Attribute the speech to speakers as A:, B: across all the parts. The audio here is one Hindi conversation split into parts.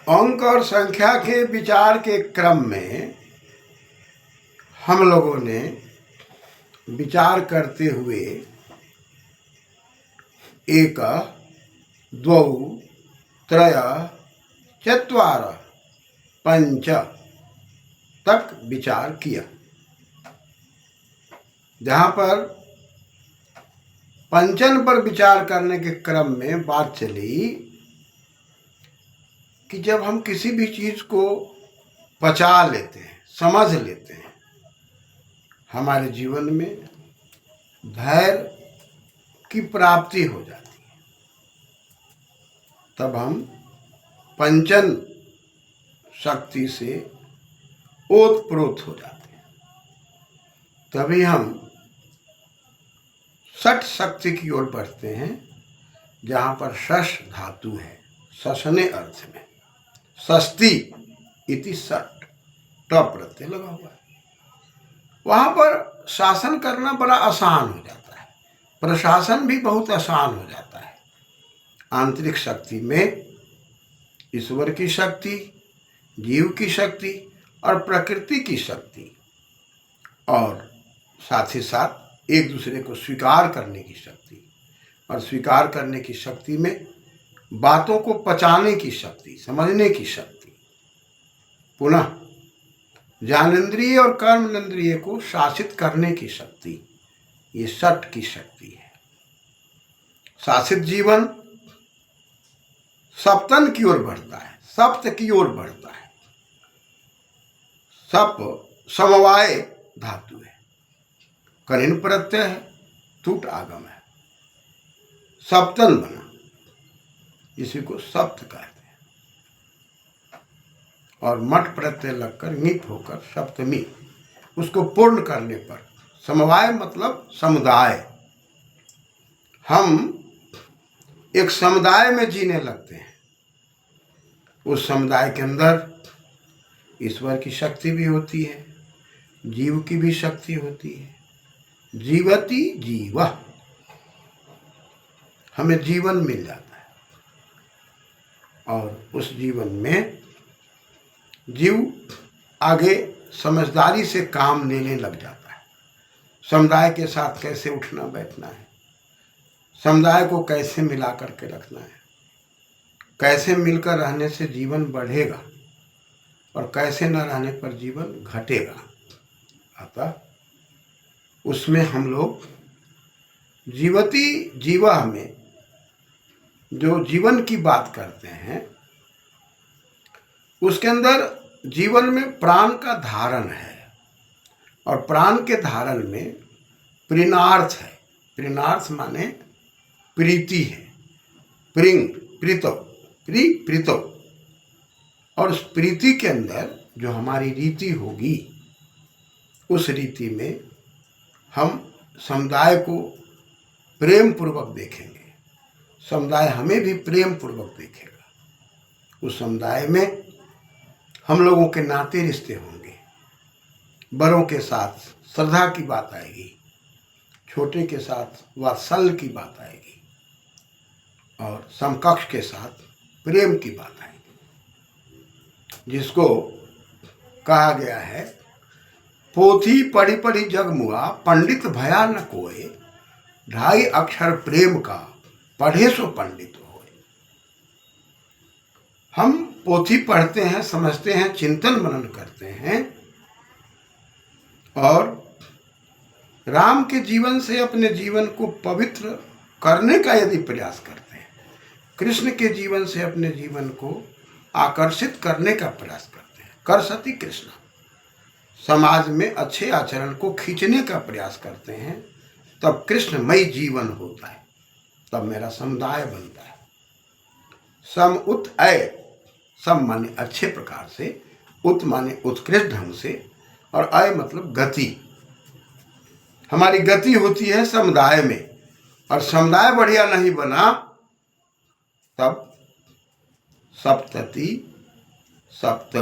A: अंक और संख्या के विचार के क्रम में हम लोगों ने विचार करते हुए एक द्वौ त्रय चत्वार पंच तक विचार किया, जहाँ पर पंचन पर विचार करने के क्रम में बात चली कि जब हम किसी भी चीज़ को पचा लेते हैं, समझ लेते हैं, हमारे जीवन में धैर्य की प्राप्ति हो जाती है, तब हम पंचन शक्ति से ओतप्रोत हो जाते हैं। तभी हम षट शक्ति की ओर बढ़ते हैं, जहाँ पर शश धातु है, शशने अर्थ में, षष्ठी इति षट ट प्रत्यय लगा हुआ है। वहाँ पर शासन करना बड़ा आसान हो जाता है, प्रशासन भी बहुत आसान हो जाता है। आंतरिक शक्ति में ईश्वर की शक्ति, जीव की शक्ति और प्रकृति की शक्ति, और साथ ही साथ एक दूसरे को स्वीकार करने की शक्ति, और स्वीकार करने की शक्ति में बातों को पचाने की शक्ति, समझने की शक्ति, पुनः ज्ञानेंद्रिय और कर्मेंद्रिय को शासित करने की शक्ति, ये षट की शक्ति है। शासित जीवन सप्तन की ओर बढ़ता है, सप्त की ओर बढ़ता है। सप समवाय धातु है, कनिन प्रत्यय है, तुट आगम है, सप्तन बना, इसी को सप्त कहते हैं। और मठ प्रत्यय लगकर ङित होकर सप्तमी, उसको पूर्ण करने पर समवाय मतलब समुदाय। हम एक समुदाय में जीने लगते हैं, उस समुदाय के अंदर ईश्वर की शक्ति भी होती है, जीव की भी शक्ति होती है। जीवति जीव, हमें जीवन मिल जाता है, और उस जीवन में जीव आगे समझदारी से काम लेने लग जाता है। समुदाय के साथ कैसे उठना बैठना है, समुदाय को कैसे मिला करके रखना है, कैसे मिलकर रहने से जीवन बढ़ेगा और कैसे न रहने पर जीवन घटेगा। अतः उसमें हम लोग जीवति जीवा में जो जीवन की बात करते हैं, उसके अंदर जीवन में प्राण का धारण है, और प्राण के धारण में प्रीणार्थ है। प्रीणार्थ माने प्रीति है, प्रिंग प्रीतो, प्रीतो, और उस प्रीति के अंदर जो हमारी रीति होगी, उस रीति में हम समुदाय को प्रेम पूर्वक देखेंगे, समुदाय हमें भी प्रेम पूर्वक देखेगा। उस समुदाय में हम लोगों के नाते रिश्ते होंगे, बड़ों के साथ श्रद्धा की बात आएगी, छोटे के साथ वात्सल्य की बात आएगी, और समकक्ष के साथ प्रेम की बात आएगी। जिसको कहा गया है, पोथी पढ़ी पढ़ी जग मुआ, पंडित भया न कोय, ढाई अक्षर प्रेम का, पढ़े सो पंडित होए। हम पोथी पढ़ते हैं, समझते हैं, चिंतन मनन करते हैं, और राम के जीवन से अपने जीवन को पवित्र करने का यदि प्रयास करते हैं, कृष्ण के जीवन से अपने जीवन को आकर्षित करने का प्रयास करते हैं, कर सती कृष्ण, समाज में अच्छे आचरण को खींचने का प्रयास करते हैं, तब कृष्णमय जीवन होता है, तब मेरा समुदाय बनता है। सम उत अय, सम माने अच्छे प्रकार से, उत माने उत्कृष्ट ढंग से, और अय मतलब गति। हमारी गति होती है समुदाय में, और समुदाय बढ़िया नहीं बना तब सप्तति सप्त,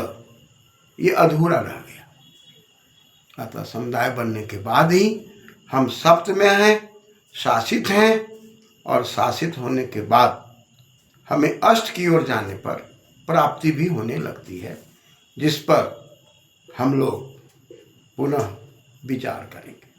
A: ये अधूरा रह गया। अतः समुदाय बनने के बाद ही हम सप्त में हैं, शासित हैं, और शासित होने के बाद हमें अष्ट की ओर जाने पर प्राप्ति भी होने लगती है, जिस पर हम लोग पुनः विचार करेंगे।